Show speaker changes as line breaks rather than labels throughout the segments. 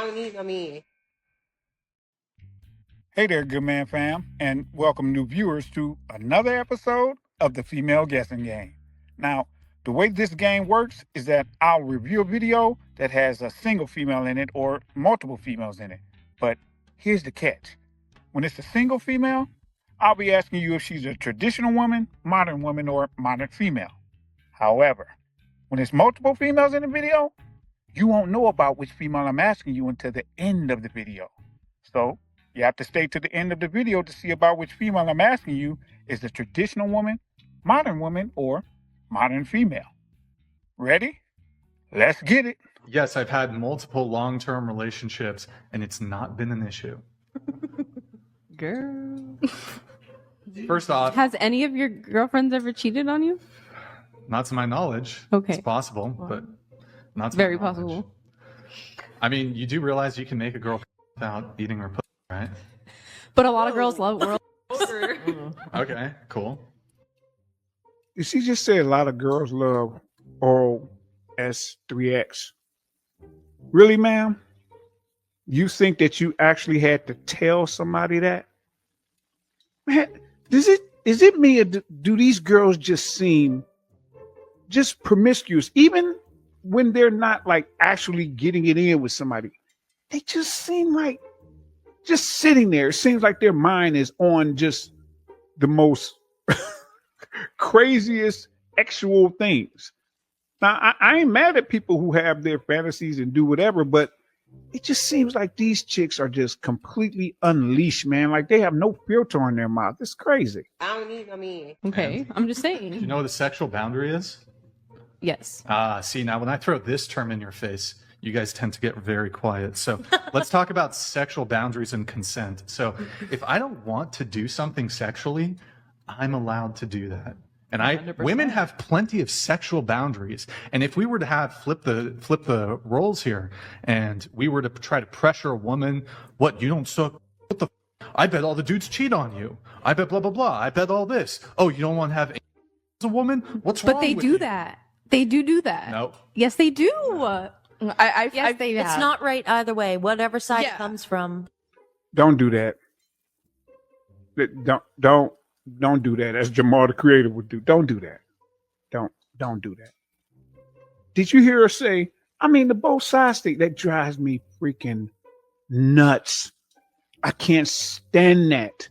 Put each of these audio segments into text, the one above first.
Hey there, good man fam, and welcome new viewers to another episode of the Female Guessing Game. Now, the way this game works is that I'll review a video that has a single female in it or multiple females in it. But here's the catch. When it's a single female, I'll be asking you if she's a traditional woman, or modern female. However, when it's multiple females in the video, you won't know about which female I'm asking you until the end of the video. So, you have to stay to the end of the video to see about which female I'm asking you is a traditional woman, or modern female. Ready? Let's get it.
Yes, I've had multiple long-term relationships, and it's not been an issue.
Girl.
First off,
Has any of your girlfriends ever cheated on you?
not to my knowledge.
Okay.
It's possible, but not to
Very
my knowledge.
possible.
I mean, you do realize you can make a girl without eating her pussy, right?
But a lot of girls love oral.
Okay, cool.
She just said a lot of girls love oral S3X. Really, ma'am? You think that you actually had to tell somebody that? Man, is it me or do these girls just seem just promiscuous? Even when they're not like actually getting it in with somebody, they just seem like just sitting there. It seems like their mind is on just the most craziest sexual things. Now, I ain't mad at people who have their fantasies and do whatever, but it just seems like these chicks are just completely unleashed, man. Like they have no filter on their mouth. It's crazy.
Okay, I'm just saying.
Do you know what a sexual boundary is?
Yes.
See, now when I throw this term in your face, you guys tend to get very quiet. So let's talk about sexual boundaries and consent. So if I don't want to do something sexually, I'm allowed to do that. And
100%.
women have plenty of sexual boundaries. And if we were to have flip the roles here, and we were to try to pressure a woman, what, you don't suck? What the? I bet all the dudes cheat on you. I bet blah blah blah. I bet all this. Oh, you don't want to have as a woman? What's wrong?
But they
with
do
you?
that. They do that.
Nope.
Yes, they do.
Yes,
they
it's
have.
not right either way, whatever side
Yeah.
it comes from.
Don't do that. Don't do that. As Jamal the creator would do. Don't do that. Don't do that. Did you hear her say? I mean, the both sides thing that drives me freaking nuts. I can't stand that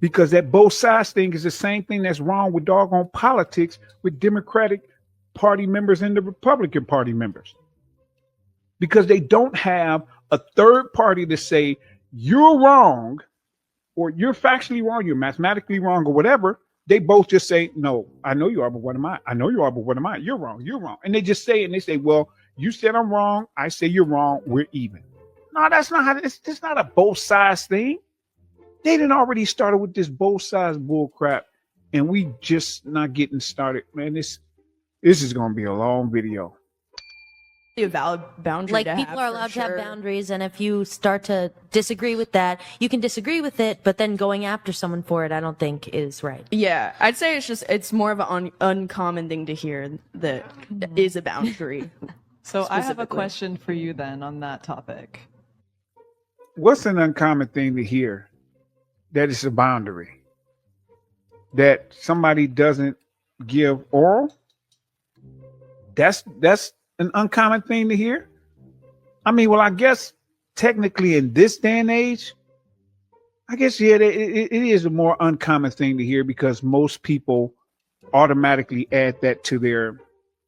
because that both sides thing is the same thing that's wrong with doggone politics with Democratic Party members and the Republican Party members. Because they don't have a third party to say you're wrong or you're factually wrong, you're mathematically wrong or whatever. They both just say, no, I know you are, but what am I? I know you are, but what am I? You're wrong. You're wrong. And they just say it and they say, well, you said I'm wrong. I say you're wrong. We're even. No, that's not how it's not a both sides thing. They done already started with this both sides bull crap and we just not getting started. Man, this is going to be a long video.
A valid boundary.
Like,
to
people
have,
are
for
allowed to
sure.
have boundaries, and if you start to disagree with that, you can disagree with it, but then going after someone for it, I don't think is right.
Yeah, I'd say it's more of an uncommon thing to hear that is a boundary.
So I have a
Specifically.
question for you then on that topic.
What's an uncommon thing to hear that is a boundary? That somebody doesn't give oral? That's an uncommon thing to hear? I mean, well, I guess technically in this day and age, I guess, yeah, it is a more uncommon thing to hear because most people automatically add that to their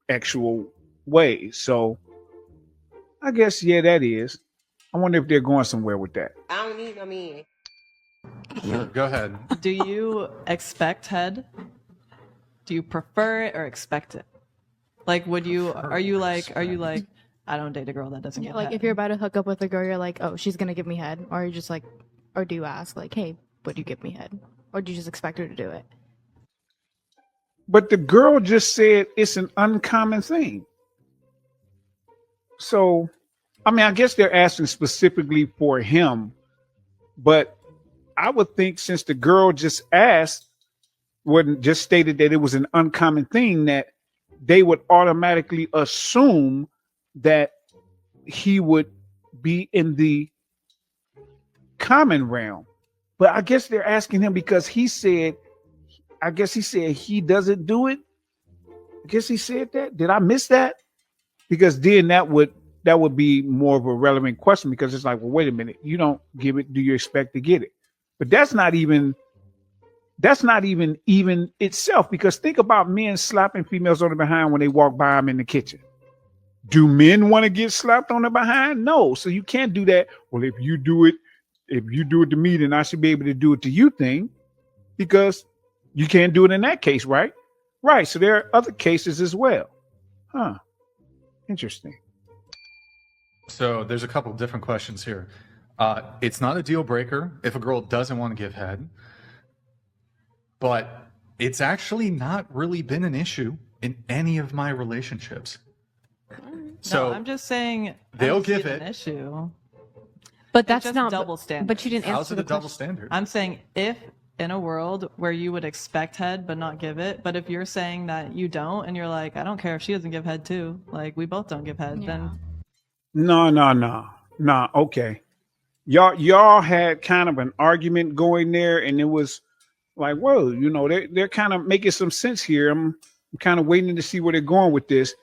actual ways. So I guess, yeah, that is. I wonder if they're going somewhere with that.
Sure, go ahead.
Do you expect head? Do you prefer it or expect it? Like, are you like, I don't date a girl that doesn't
Yeah,
get
like
head.
if you're about to hook up with a girl, you're like, oh, she's gonna give me head, or you just like, or do you ask like, hey, would you give me head, or do you just expect her to do it?
But the girl just said it's an uncommon thing. So, I mean, I guess they're asking specifically for him, but I would think since the girl just asked, wouldn't just stated that it was an uncommon thing, that they would automatically assume that he would be in the common realm. But I guess they're asking him because he said, I guess he said he doesn't do it. I guess he said that. Did I miss that? Because then that would be more of a relevant question, because it's like, well, wait a minute, you don't give it, do you expect to get it? But that's not even itself, because think about men slapping females on the behind when they walk by them in the kitchen. Do men want to get slapped on the behind? No. So you can't do that. Well, if you do it to me, then I should be able to do it to you thing, because you can't do it in that case, right? Right. So there are other cases as well. Huh. Interesting.
So there's a couple of different questions here. It's not a deal breaker if a girl doesn't want to give head, but it's actually not really been an issue in any of my relationships. So
No, I'm just saying
they'll
I don't see
give
an
it.
issue.
But that's
just
not
double standard.
But you didn't
How's
answer
it
the
a double
question.
standard?
I'm saying if in a world where you would expect head but not give it, but if you're saying that you don't and you're like, I don't care if she doesn't give head too, like we both don't give head, then
No. Okay. Y'all had kind of an argument going there, and it was like, whoa, they're kind of making some sense here. I'm kind of waiting to see where they're going with this.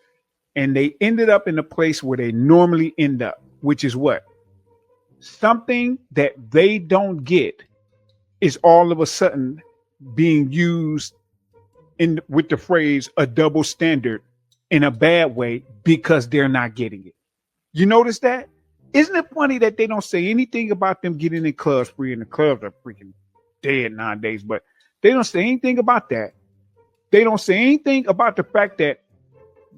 And they ended up in a place where they normally end up, which is what? Something that they don't get is all of a sudden being used with the phrase a double standard in a bad way because they're not getting it. You notice that? Isn't it funny that they don't say anything about them getting in clubs free, and the clubs are freaking dead nowadays, but they don't say anything about that. They don't say anything about the fact that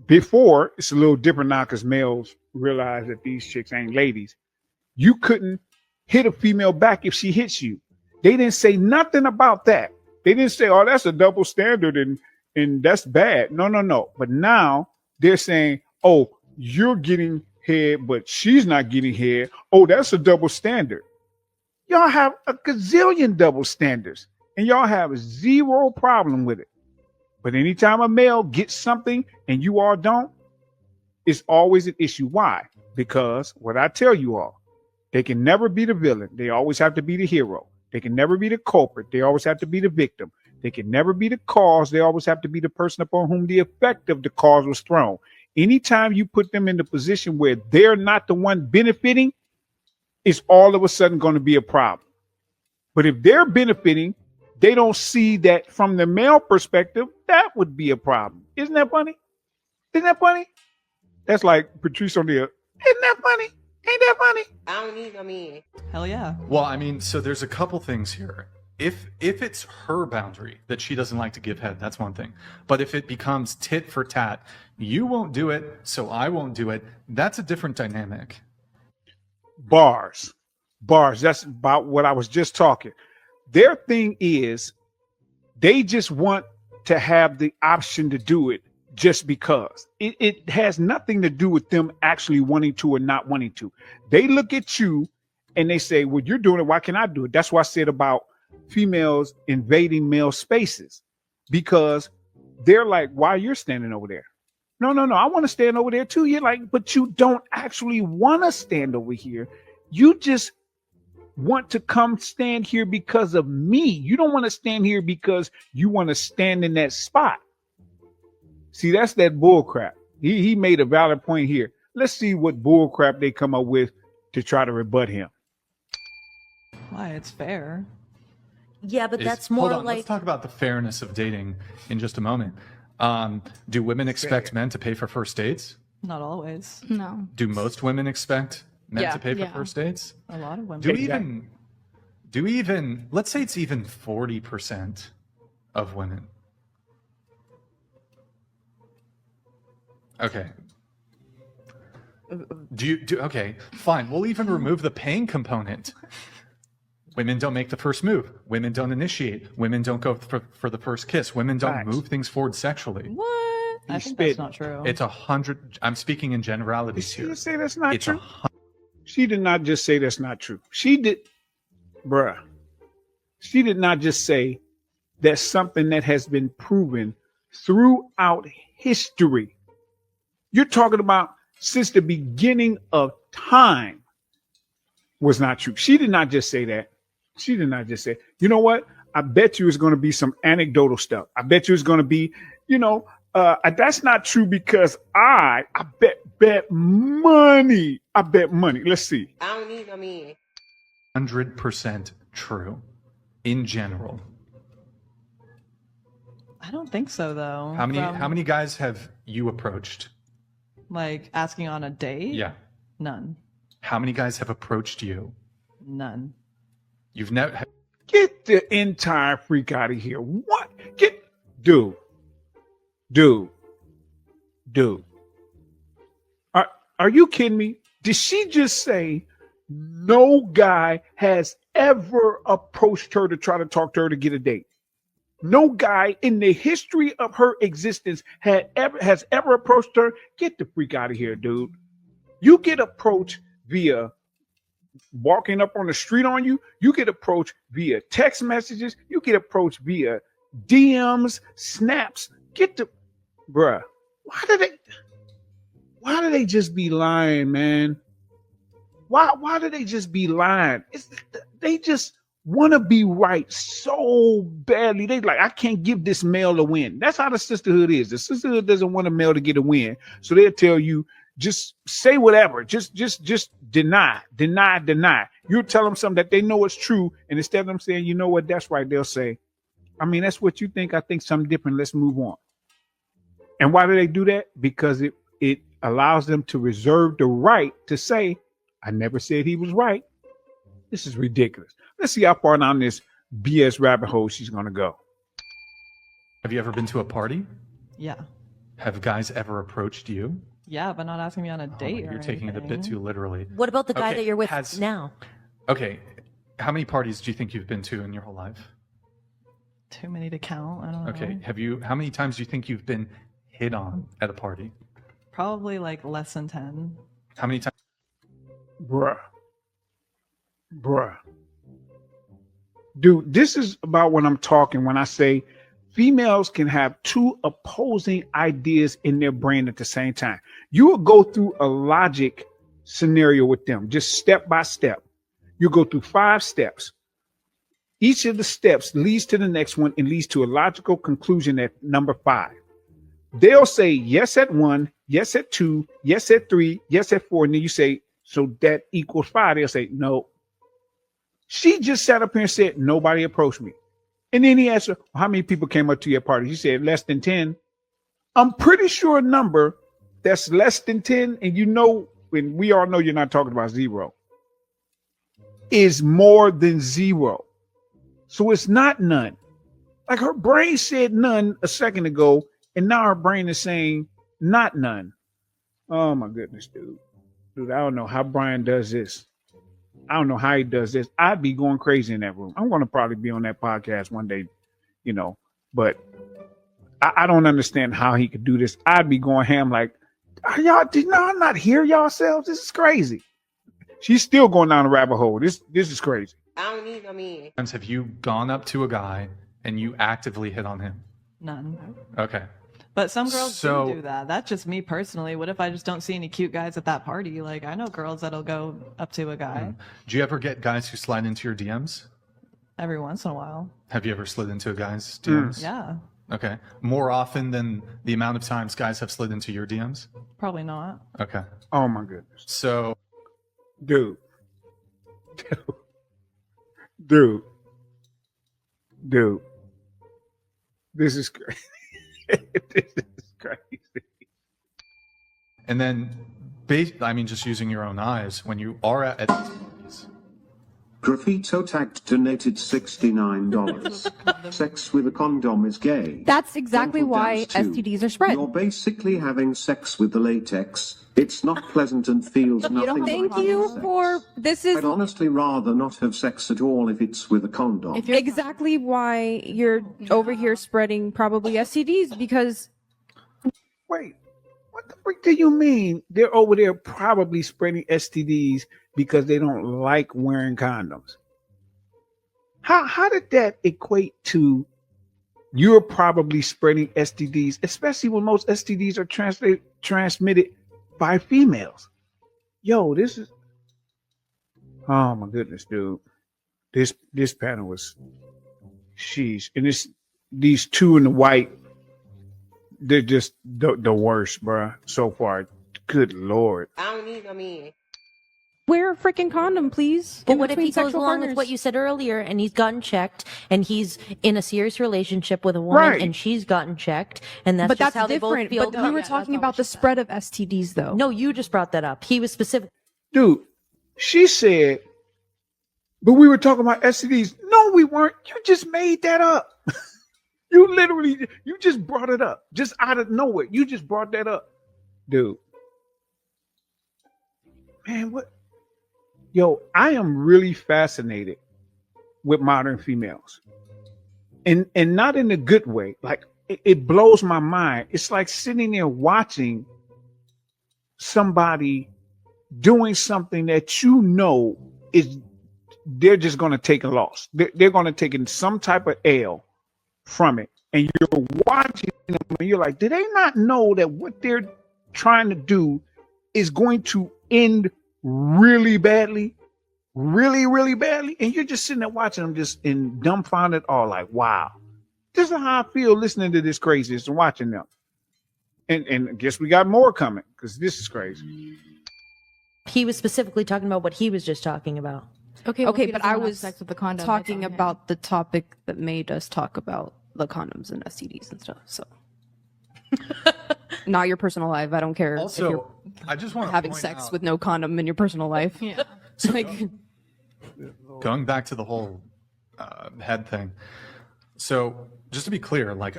before, it's a little different now because males realize that these chicks ain't ladies. You couldn't hit a female back if she hits you. They didn't say nothing about that. They didn't say, oh, that's a double standard and that's bad. No. But now they're saying, oh, you're getting head, but she's not getting head. Oh, that's a double standard. Y'all have a gazillion double standards, and y'all have zero problem with it. But anytime a male gets something and you all don't, it's always an issue. Why? Because what I tell you all, they can never be the villain. They always have to be the hero. They can never be the culprit. They always have to be the victim. They can never be the cause. They always have to be the person upon whom the effect of the cause was thrown. Anytime you put them in the position where they're not the one benefiting, it's all of a sudden going to be a problem. But if they're benefiting, they don't see that from the male perspective, that would be a problem. Isn't that funny? Isn't that funny? That's like Patrice O'Neal. Isn't that funny? Ain't that funny?
I don't need no man.
hell yeah.
Well, I mean, so there's a couple things here. If it's her boundary that she doesn't like to give head, that's one thing. But if it becomes tit for tat, you won't do it, so I won't do it, that's a different dynamic.
Bars. That's about what I was just talking. Their thing is they just want to have the option to do it just because. It has nothing to do with them actually wanting to or not wanting to. They look at you and they say, well, you're doing it. Why can't I do it? That's what I said about females invading male spaces, because they're like, why you're standing over there? No. I want to stand over there too. You're like, but you don't actually want to stand over here. You just want to come stand here because of me. You don't want to stand here because you want to stand in that spot. See, that's that bull crap. He made a valid point here. Let's see what bull crap they come up with to try to rebut him.
Why? It's fair.
Yeah, but that's
Hold
more
on,
like
let's talk about the fairness of dating in just a moment. Do women expect men to pay for first dates?
Not always.
No.
Do most women expect men
Yeah.
to pay for
Yeah.
first dates?
A lot of women.
Do even let's say it's even 40% of women. Okay. Okay, fine. We'll even remove the paying component. Women don't make the first move. Women don't initiate. Women don't go for the first kiss. Women don't
Facts.
move things forward sexually.
What? I think
spit.
that's not true.
It's 100. I'm speaking in generalities
She
here.
didn't say that's not
It's
true. She did not just say that's not true. She did not just say that's something that has been proven throughout history. You're talking about since the beginning of time. was not true. She did not just say that. She did not just say, you know what? I bet you it's going to be some anecdotal stuff. I bet you it's going to be, that's not true because I bet money. I bet money. Let's see.
I don't need no man.
100% true in general.
I don't think so though.
How many guys have you approached?
Like asking on a date?
Yeah.
None.
How many guys have approached you?
None.
You've never.
Get the entire freak out of here. What? Dude. Are you kidding me? Did she just say no guy has ever approached her to try to talk to her to get a date? No guy in the history of her existence has ever approached her. Get the freak out of here, dude. You get approached via walking up on the street on you. You get approached via text messages. You get approached via DMs, snaps. Bruh. Why do they just be lying, man? Why do they just be lying? They just want to be right so badly. They like, I can't give this male a win. That's how the sisterhood is. The sisterhood doesn't want a male to get a win. So they'll tell you, just say whatever. Just deny. You tell them something that they know is true. And instead of them saying, you know what, that's right, they'll say, I mean, that's what you think. I think something different. Let's move on. And why do they do that? Because it allows them to reserve the right to say, I never said he was right. This is ridiculous. Let's see how far down this BS rabbit hole she's going to go.
Have you ever been to a party?
Yeah.
Have guys ever approached you?
Yeah, but not asking me on a date.
You're taking it a bit too literally.
What about the guy
Okay,
that you're with now?
Okay. How many parties do you think you've been to in your whole life?
Too many to count. I don't know.
Okay. How many times do you think you've been hit on at a party?
Probably like less than 10.
How many times?
Bruh. Dude, this is about when I'm talking when I say females can have two opposing ideas in their brain at the same time. You will go through a logic scenario with them, just step by step. You go through 5 steps. Each of the steps leads to the next one and leads to a logical conclusion at number 5. They'll say yes at 1, yes at 2, yes at 3, yes at 4. And then you say, so that equals 5. They'll say, no. She just sat up here and said, nobody approached me. And then he asked her, well, how many people came up to your party? She said, less than 10. I'm pretty sure a number that's less than 10, and when we all know you're not talking about 0, is more than 0. So it's not none. Like her brain said none a second ago, and now her brain is saying not none. Oh my goodness, dude. Dude, I don't know how Brian does this. I don't know how he does this. I'd be going crazy in that room. I'm going to probably be on that podcast one day, but I don't understand how he could do this. I'd be going ham like, did y'all not hear yourselves? This is crazy. She's still going down the rabbit hole. This is crazy.
I don't need no man.
Have you gone up to a guy and you actively hit on him?
None.
Okay.
But some girls do that. That's just me personally. What if I just don't see any cute guys at that party? Like, I know girls that'll go up to a guy
Do you ever get guys who slide into your DMs?
every once in a while.
Have you ever slid into a guy's DMs?
Yeah,
Okay. More often than the amount of times guys have slid into your DMs?
probably not.
Okay.
Oh my goodness.
So,
Dude. This is crazy. This is crazy.
and then, just using your own eyes, when you are at parties,
Graffito tagged donated $69. Sex with a condom is gay.
That's exactly
Dental
why
dams too.
STDs are spread.
You're basically having sex with the latex. It's not pleasant and feels nothing like
Thank
real
you
sex.
for this is
I'd honestly rather not have sex at all if it's with a condom.
exactly why you're over here spreading probably STDs because
Wait, what the freak do you mean? They're over there probably spreading STDs because they don't like wearing condoms. How did that equate to you're probably spreading STDs, especially when most STDs are transmitted by females? Yo, this is Oh my goodness, dude. This panel was sheesh. And these two in the white, they're just the worst, bruh, so far. Good Lord.
I don't need no man.
Wear a freaking condom, please.
But
in
what if
between
he goes
sexual
along with
partners.
what you said earlier and he's gotten checked and he's in a serious relationship with a woman
Right.
and she's gotten checked and that's
But
just
that's
how they both
different.
feel?
But we were talking about the spread of STDs, though.
No, you just brought that up. He was specific.
Dude, she said, but we were talking about STDs. No, we weren't. You just made that up. You just brought it up. Just out of nowhere. You just brought that up. Dude. Man, what? Yo, I am really fascinated with modern females. And not in a good way. Like, it blows my mind. It's like sitting there watching somebody doing something that you know is they're just going to take a loss. They're going to take in some type of L from it. And you're watching them and you're like, do they not know that what they're trying to do is going to end really badly? Really, really badly? And you're just sitting there watching them just in dumbfounded awe, like, wow. This is how I feel listening to this craziness and watching them. And I guess we got more coming because this is crazy.
He was specifically talking about what he was just talking about.
Okay, well, if
Okay,
he
but
doesn't
I
have
was
sex with the condom,
talking
it's on him.
about the topic that made us talk about the condoms and STDs and stuff. So, not your personal life. I don't care if you're
Also, I just want to
having
point
sex
out,
with no condom in your personal life.
Yeah.
Like,
going back to the whole head thing. So just to be clear, like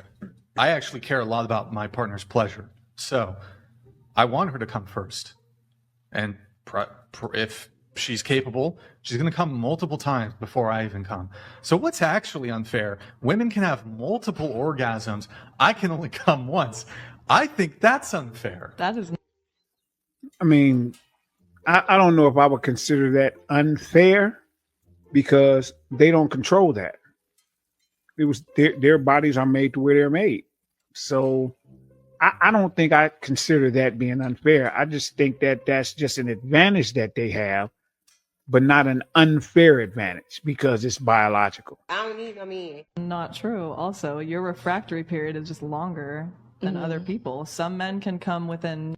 I actually care a lot about my partner's pleasure. So I want her to come first. And if she's capable, she's going to come multiple times before I even come. So what's actually unfair? Women can have multiple orgasms. I can only come once. I think that's unfair.
That is
I mean, I don't know if I would consider that unfair because they don't control that. It was their bodies are made to where they're made. So I don't think I consider that being unfair. I just think that that's just an advantage that they have, but not an unfair advantage because it's biological.
I don't need no man.
not true. Also, your refractory period is just longer than other people. Some men can come within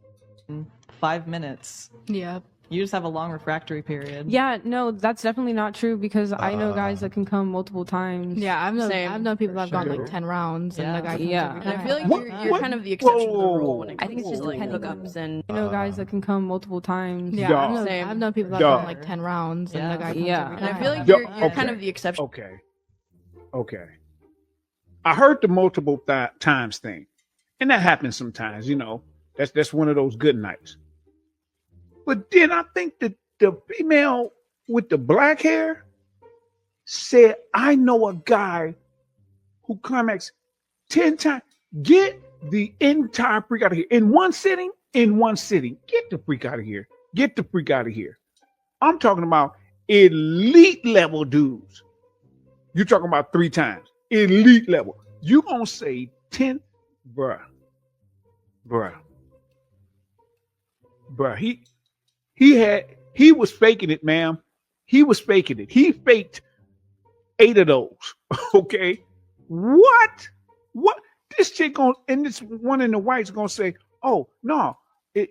5 minutes.
Yeah.
You just have a long refractory period.
yeah, no, that's definitely not true because I know guys that can come multiple times.
Yeah,
Same,
I've known people that have gone
sure.
like 10 rounds and the
Yeah.
guy comes
Yeah.
every
And I
time.
feel like
What-
you're
what-
kind of the exception to the
whoa,
rule when it
I
comes
think it's
to
just
like
dependent.
hookups and
I know guys that can come multiple times.
Yeah,
Dog.
I've known people that
Dog.
have gone like 10 rounds and
Yeah.
the guy comes
Yeah.
every
and I
time.
feel like
Yeah,
you're
okay.
kind of the exception.
Okay. I heard the multiple times thing, and that happens sometimes. You know, that's one of those good nights. But then I think that the female with the black hair said, "I know a guy who climaxed 10 times. Get the entire freak out of here in one sitting. In one sitting, get the freak out of here. Get the freak out of here." I'm talking about elite level dudes. You're talking about 3 times. Elite level. You gonna say 10, bruh. He was faking it, ma'am. He was faking it. He faked 8 of those. Okay. What? This chick and this one in the white's gonna say, "Oh no,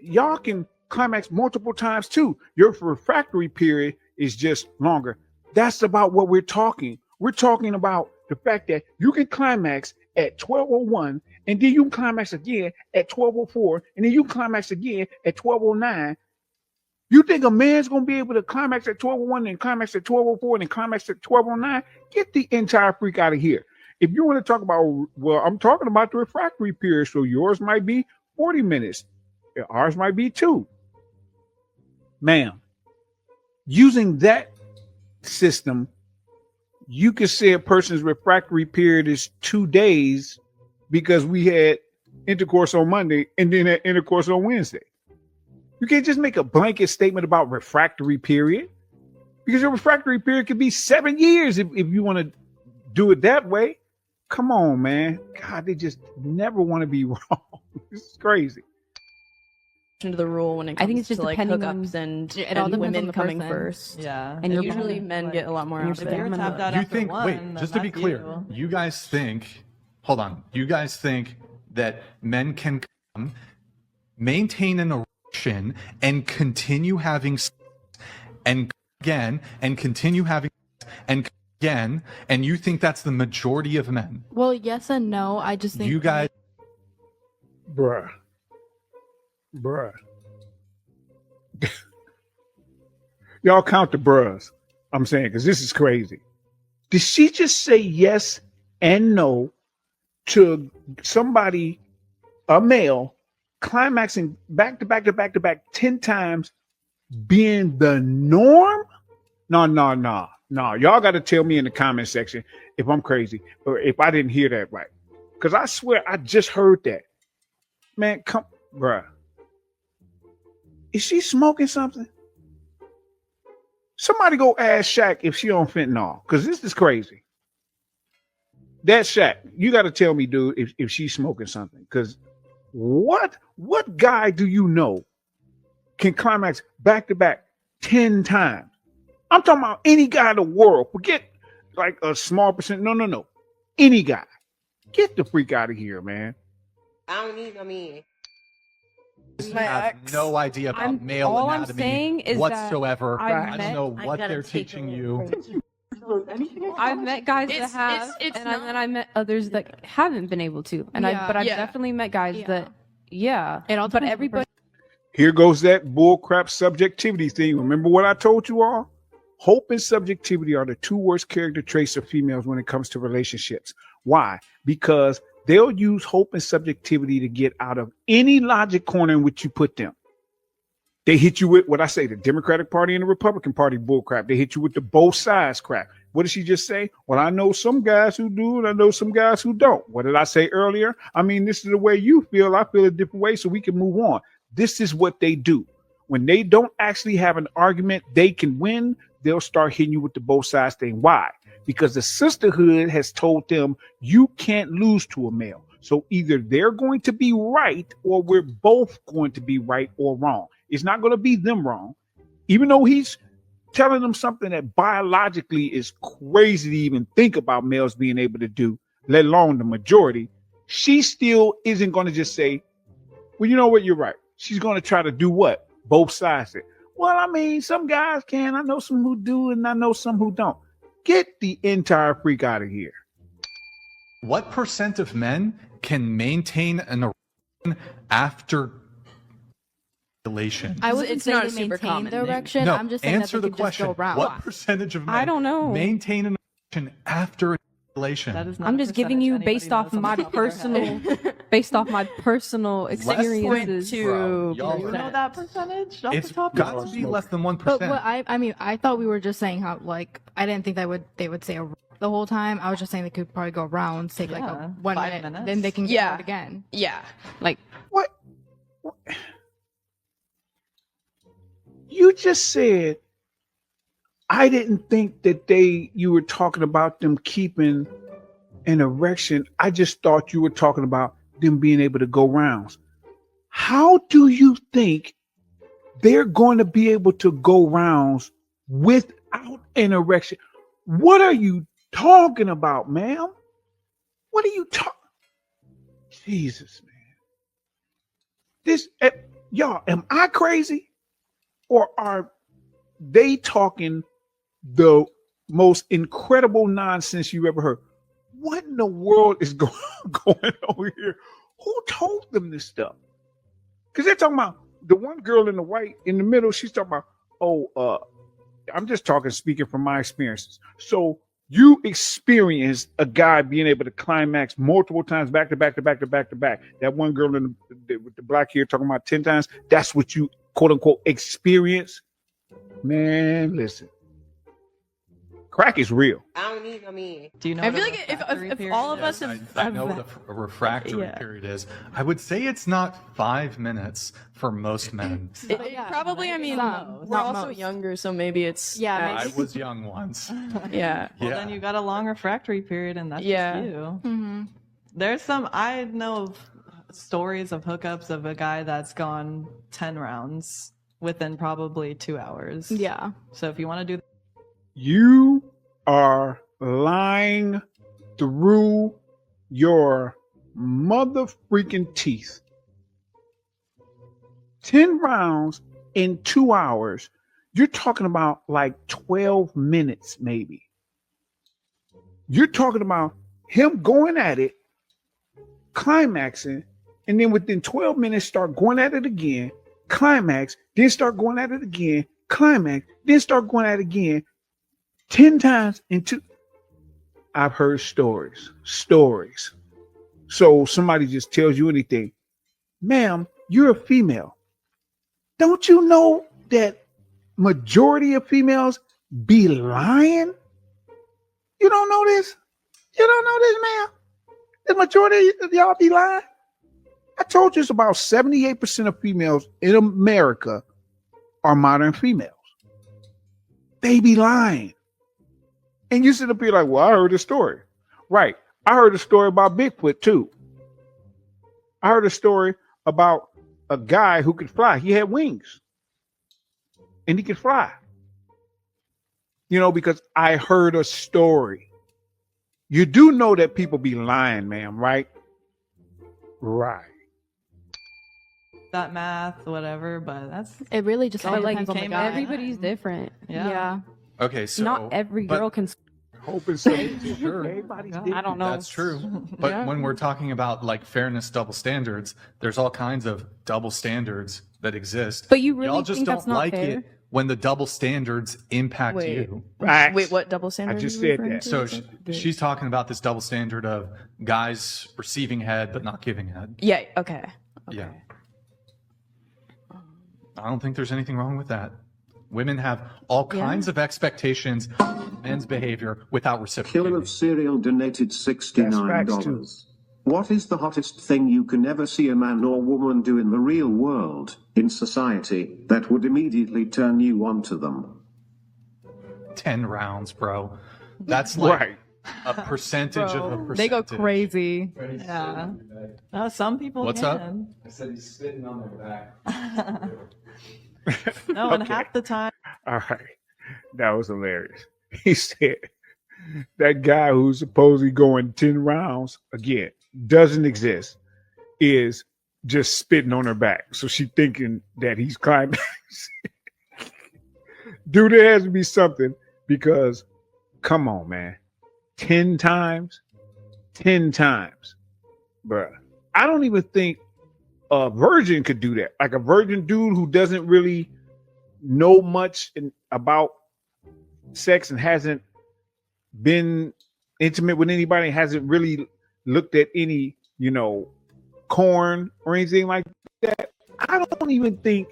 y'all can climax multiple times too. Your refractory period is just longer." That's about what we're talking. We're talking about the fact that you can climax at 12:01, and then you can climax again at 12:04, and then you can climax again at 12:09. You think a man's gonna be able to climax at 12:01 and climax at 12:04 and then climax at 12:09? Get the entire freak out of here. If you want to talk about, well, I'm talking about the refractory period, so yours might be 40 minutes. Ours might be 2. Ma'am, using that system, you could say a person's refractory period is 2 days because we had intercourse on Monday and then had intercourse on Wednesday. You can't just make a blanket statement about refractory period because your refractory period could be 7 years if you want to do it that way. Come on, man. God, they just never want to be wrong. This is crazy.
to the rule when it comes
I think it's just
to like
depending
hookups
on-
and,
It all depends on
women
the
coming
person.
first.
Yeah.
And you're
Usually
buying,
men get a lot more
and
out
you're
of
If you're
it.
tapped out
You
after
think?
one,
Wait,
then
just to be
that's
clear, you guys think? Hold on. You guys think that men can come, maintain an erection, and continue having sex, and again, and continue having sex, and again, and you think that's the majority of men?
Well, yes and no. I just think
You guys.
Bruh. Y'all count the bruhs. I'm saying, because this is crazy. Did she just say yes and no to somebody, a male, climaxing back to back to back to back 10 times being the norm? No. Y'all got to tell me in the comment section if I'm crazy or if I didn't hear that right. Because I swear I just heard that. Man, come, bruh. Is she smoking something? Somebody go ask Shaq if she on fentanyl, because this is crazy. That Shaq, you got to tell me, dude, if she's smoking something. Because what guy do you know can climax back to back 10 times? I'm talking about any guy in the world. Forget like a small percent. No. Any guy. Get the freak out of here, man.
I don't need no man.
I have no idea about male
all I'm
anatomy
saying is that
whatsoever.
I've
I
met-
don't know
I
what
gotta
they're
take a
teaching
look.
you.
I've met guys that
It's-
have,
it's
and
not-
then I met others that haven't been able to. And
Yeah.
but I've
Yeah.
definitely met guys
Yeah.
that, yeah.
It all
But
depends on the
everybody,
Here goes that bullcrap subjectivity thing. Remember what I told you all? Hope and subjectivity are the two worst character traits of females when it comes to relationships. Why? Because they'll use hope and subjectivity to get out of any logic corner in which you put them. They hit you with what I say, the Democratic Party and the Republican Party bullcrap. They hit you with the both sides crap. What did she just say? Well, I know some guys who do, and I know some guys who don't. What did I say earlier? I mean, this is the way you feel. I feel a different way, so we can move on. This is what they do. When they don't actually have an argument they can win, they'll start hitting you with the both sides thing. Why? Because the sisterhood has told them you can't lose to a male. So either they're going to be right or we're both going to be right or wrong. It's not going to be them wrong. Even though he's telling them something that biologically is crazy to even think about males being able to do, let alone the majority, she still isn't going to just say, well, you know what, you're right. She's going to try to do what? Both sides say. Well, I mean, some guys can. I know some who do, and I know some who don't. Get the entire freak out of here.
What percent of men can maintain an erection after ejaculation?
I wouldn't
It's
say
not
they
a super
maintain
common
the
thing.
erection.
No,
I'm just saying that
answer
they
the
could just
question.
go round.
What percentage of men
I don't know.
maintain an erection after ejaculation?
That is not
I'm
a
just giving
percentage
you
anybody
based off
knows
my
off the top of their head.
personal, based off my personal experiences.
Bro,
Do
y'all-
you know that percentage off
It's
the top
got
of
to
your
be less than
But
1%.
what I mean, I thought we were just saying how like I didn't think they would say the whole time. I was just saying they could probably go rounds, take like
Yeah,
a 1
5
minute,
minutes.
then they can get
Yeah.
out again.
Yeah.
Like,
What? You just said I didn't think that you were talking about them keeping an erection. I just thought you were talking about them being able to go rounds. How do you think they're going to be able to go rounds without an erection? What are you talking about, ma'am? What are you talking? Jesus, man. Y'all, am I crazy? Or are they talking the most incredible nonsense you ever heard? What in the world is going on here? Who told them this stuff? Because they're talking about the one girl in the white in the middle. She's talking about, I'm just speaking from my experiences. So you experienced a guy being able to climax multiple times back to back to back to back to back. That one girl with the black hair talking about 10 times. That's what you quote unquote experience. Man, listen. Crack is real.
I don't need no man.
Do you know?
I
what
feel
a
like
refractory
if
period
all of
is?
us
I know what a refractory
Yeah.
period is. I would say it's not 5 minutes for most men.
probably, I mean,
Some,
we're
not
also
most.
younger, so maybe it's
Yeah,
I was young once.
yeah.
Well,
Yeah.
then you got a long refractory period, and that's
Yeah.
just you.
Mm-hmm.
There's some I know of stories of hookups of a guy that's gone 10 rounds within probably 2 hours.
Yeah.
So if you want to do
You are lying through your mother freaking teeth. 10 rounds in 2 hours. You're talking about like 12 minutes, maybe. You're talking about him going at it, climaxing, and then within 12 minutes start going at it again, climax, then start going at it again, climax, then start going at it again 10 times in two. I've heard stories. So somebody just tells you anything. Ma'am, you're a female. Don't you know that majority of females be lying? You don't know this? You don't know this, ma'am? The majority of y'all be lying? I told you it's about 78% of females in America are modern females. They be lying. And you sit up here like, well, I heard a story. Right. I heard a story about Bigfoot too. I heard a story about a guy who could fly. He had wings. And he could fly. You know, because I heard a story. You do know that people be lying, ma'am, right? Right.
that math, whatever, but that's
It really just all
But like
depends on the
came
guy.
out
everybody's different.
yeah.
Okay, so
Not every
but-
girl can.
Hope and say
Sure.
everybody's
I
different.
don't know.
That's true. But
Yeah.
when we're talking about like fairness double standards, there's all kinds of double standards that exist.
But you really
Y'all just
think
don't
that's not
like
fair?
it when the double standards impact
Wait.
you.
Facts.
Wait, what double standard?
I just
are you
said
referring
that.
to?
So
Is it-
she's talking about this double standard of guys receiving head but not giving head.
Yeah. Okay.
Yeah. I don't think there's anything wrong with that. Women have all kinds of expectations of men's behavior without
Killer
reciprocating.
of Cereal donated $69.
facts, too.
What is the hottest thing you can ever see a man or woman do in the real world, in society, that would immediately turn you on to them?
10 rounds, bro. That's like
Right.
a percentage of a percentage.
They go crazy. Yeah. Some people
What's up?
can.
I said he's spitting on their back.
No, and
Okay.
half the time,
All right. That was hilarious. He said that guy who's supposedly going 10 rounds, again, doesn't exist, is just spitting on her back. So she thinking that he's climbing. Dude, there has to be something because, come on, man. 10 times? 10 times. Bruh. I don't even think a virgin could do that. Like a virgin dude who doesn't really know much about sex and hasn't been intimate with anybody, hasn't really looked at any, corn or anything like that. I don't even think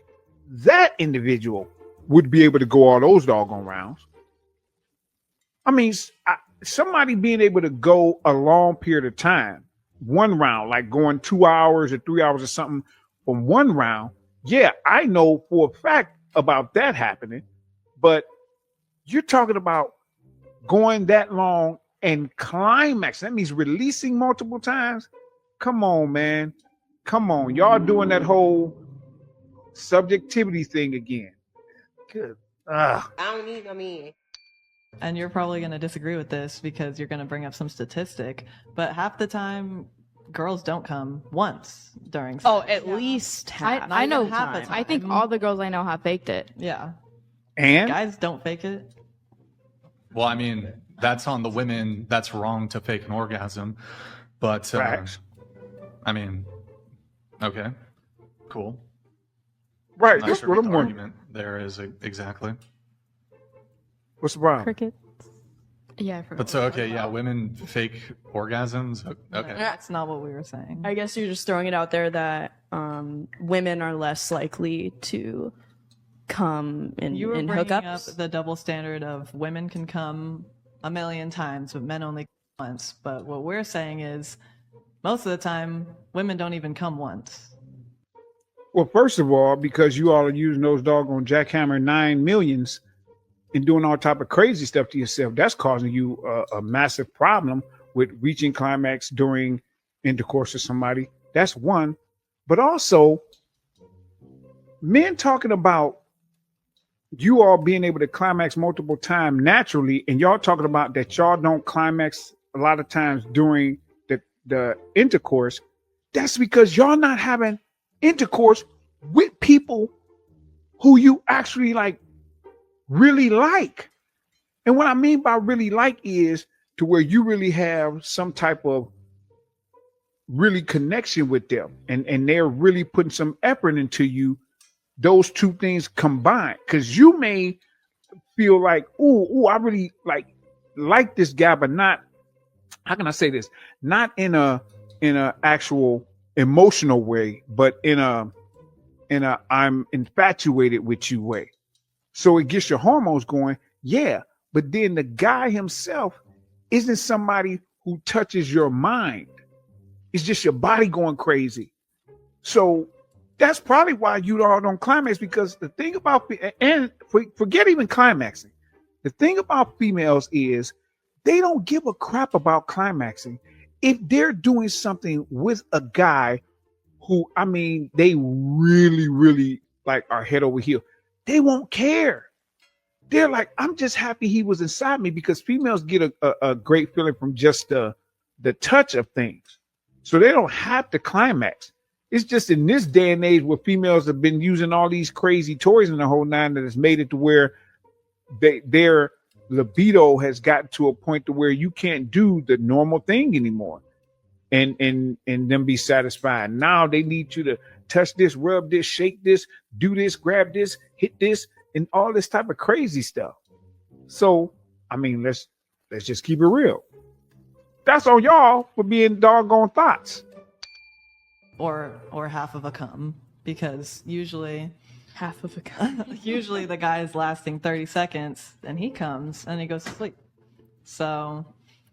that individual would be able to go all those doggone rounds. I mean, somebody being able to go a long period of time, one round, like going 2 hours or 3 hours or something from one round. Yeah, I know for a fact about that happening, but you're talking about going that long and climax. That means releasing multiple times. Come on, man. Come on. Y'all doing that whole subjectivity thing again. Good. Ugh.
I don't need no man.
and you're probably going to disagree with this because you're going to bring up some statistic, but half the time, girls don't come once during sex.
Oh, at least half.
I know.
even half the
I think
time.
all the girls I know have faked it.
Yeah.
And
Guys don't fake it.
Well, I mean, that's on the women. That's wrong to fake an orgasm. But,
facts.
I mean, okay, cool.
Right.
Not
That's
sure
what
what
I'm
the
wondering.
argument there is exactly.
What's the problem?
Cricket.
Yeah, I forgot.
But so, okay, yeah, women fake orgasms. Okay.
That's not what we were saying.
I guess you're just throwing it out there that women are less likely to come
You were
in
bringing
hookups.
up the double standard of women can come a million times, but men only come once. But what we're saying is, most of the time, women don't even come once.
Well, first of all, because you all are using those doggone jackhammer 9 millions and doing all type of crazy stuff to yourself, that's causing you a massive problem with reaching climax during intercourse with somebody That's one. But also, men talking about you all being able to climax multiple times naturally, and y'all talking about that y'all don't climax a lot of times during the intercourse. That's because y'all not having intercourse with people who you actually like really like. And what I mean by really like is to where you really have some type of really connection with them, and they're really putting some effort into you. Those two things combined, because you may feel like, ooh, I really like this guy, but not, how can I say this? Not in a actual emotional way, but in a I'm infatuated with you way. So it gets your hormones going, yeah. But then the guy himself isn't somebody who touches your mind. It's just your body going crazy. So that's probably why you all don't climax, because the thing about, and forget even climaxing, the thing about females is they don't give a crap about climaxing if they're doing something with a guy who, I mean, they really, really like are head over heel. They won't care. They're like, I'm just happy he was inside me, because females get a great feeling from just the touch of things. So they don't have to climax. It's just in this day and age where females have been using all these crazy toys in the whole nine that has made it to where their libido has gotten to a point to where you can't do the normal thing anymore and them be satisfied. Now they need you to touch this, rub this, shake this, do this, grab this, hit this, and all this type of crazy stuff. So, I mean, let's just keep it real. That's on y'all for being doggone thoughts.
Or half of a cum, because usually
Half of a cum.
usually the guy is lasting 30 seconds and he comes and he goes to sleep. So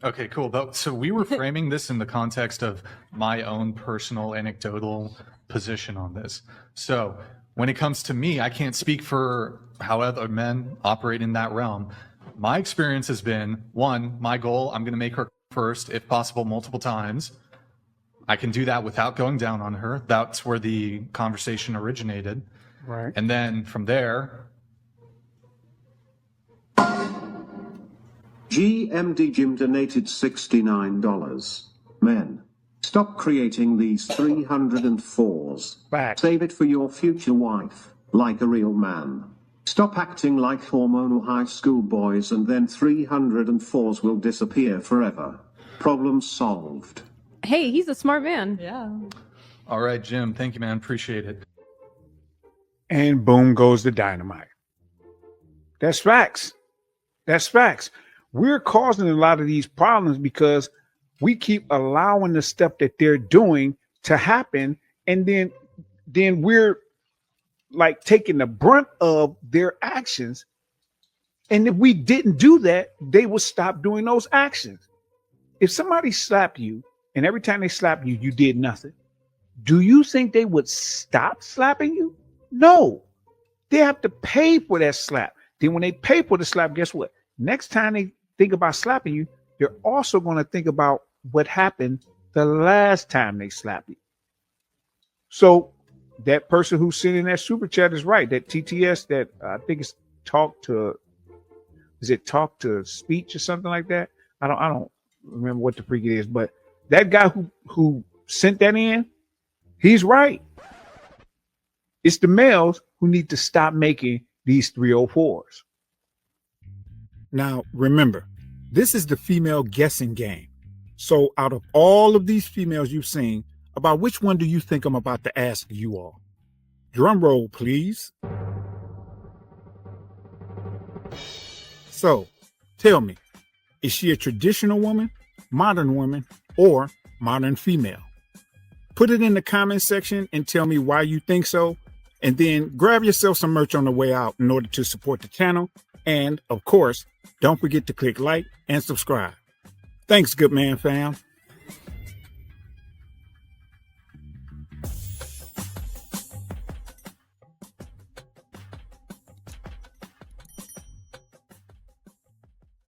Okay, cool. So we were framing this in the context of my own personal anecdotal position on this. So when it comes to me, I can't speak for how other men operate in that realm. My experience has been, one, my goal, I'm going to make her first, if possible, multiple times. I can do that without going down on her. That's where the conversation originated.
Right.
And then from there,
GMD Jim donated $69. Men, stop creating these 304s.
Fact.
Save it for your future wife, like a real man. Stop acting like hormonal high school boys, and then 304s will disappear forever. Problem solved.
Hey, he's a smart man.
yeah.
all right, Jim, thank you, man. Appreciate it.
And boom goes the dynamite. That's facts. That's facts. We're causing a lot of these problems because we keep allowing the stuff that they're doing to happen, and then we're like taking the brunt of their actions. And if we didn't do that, they would stop doing those actions. If somebody slapped you, and every time they slap you, you did nothing, do you think they would stop slapping you? No. They have to pay for that slap. Then when they pay for the slap, guess what? Next time they think about slapping you, they're also going to think about what happened the last time they slapped you. So that person who's sending that super chat is right. That TTS, that I think it's talk to speech or something like that? I don't remember what the freak it is, but that guy who sent that in, he's right. It's the males who need to stop making these 304s.
Now, remember, this is the female guessing game. So out of all of these females you've seen, about which one do you think I'm about to ask you all? Drum roll, please. So, tell me, is she a traditional woman, modern woman, or modern female? Put it in the comment section and tell me why you think so. And then grab yourself some merch on the way out in order to support the channel. And of course, don't forget to click like and subscribe. Thanks, good man fam.